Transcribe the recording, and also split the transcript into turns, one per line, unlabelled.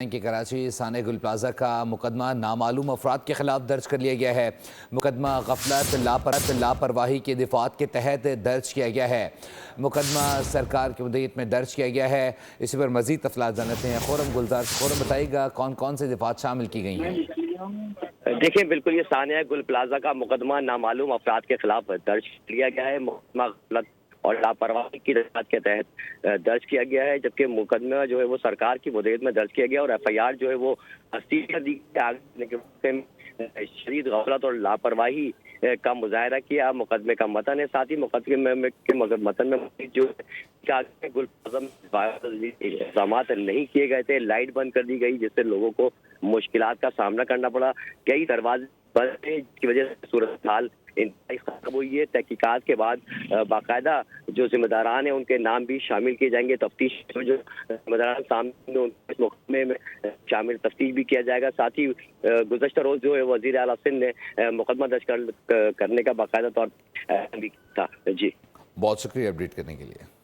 کہ کراچی ثانیہ گل پلازہ کا مقدمہ نامعلوم افراد کے خلاف درج کر لیا گیا ہے۔ مقدمہ غفلت لاپرواہی کے دفعات کے تحت درج کیا گیا ہے۔ مقدمہ سرکار کی مدعیت میں درج کیا گیا ہے۔ اسی پر مزید تفصیلات جانتے ہیں خورم گلزار۔ خورم بتائیے گا کون کون سے دفعات شامل کی گئی ہیں؟
دیکھیں بالکل یہ ثانیہ گل پلازہ کا مقدمہ نامعلوم افراد کے خلاف درج کیا گیا ہے۔ مقدمہ غفلت اور لاپرواہی کی دفعات کے تحت درج کیا گیا ہے، جبکہ مقدمہ جو ہے وہ سرکار کی مدعیت میں درج کیا گیا اور ایف آئی آر جو ہے وہ شدید غفلت اور لاپرواہی کا مظاہرہ کیا مقدمے کا متن ہے۔ ساتھ ہی مقدمے کے متن میں جو گل پلازہ میں اقدامات نہیں کیے گئے تھے، لائٹ بند کر دی گئی جس سے لوگوں کو مشکلات کا سامنا کرنا پڑا، کئی دروازے بند تھے جس کی وجہ سے صورتحال انتہائی خراب ہوئی ہے۔ تحقیقات کے بعد باقاعدہ جو ذمہ داران ہیں ان کے نام بھی شامل کیے جائیں گے، تفتیش جو ذمہ داران سامنے اس مقدمے میں شامل تفتیش بھی کیا جائے گا۔ ساتھ ہی گزشتہ روز جو ہے وزیر اعلیٰ سندھ نے مقدمہ درج کرنے کا باقاعدہ طور پر بھی کیا تھا۔ جی
بہت شکریہ اپڈیٹ کرنے کے لیے۔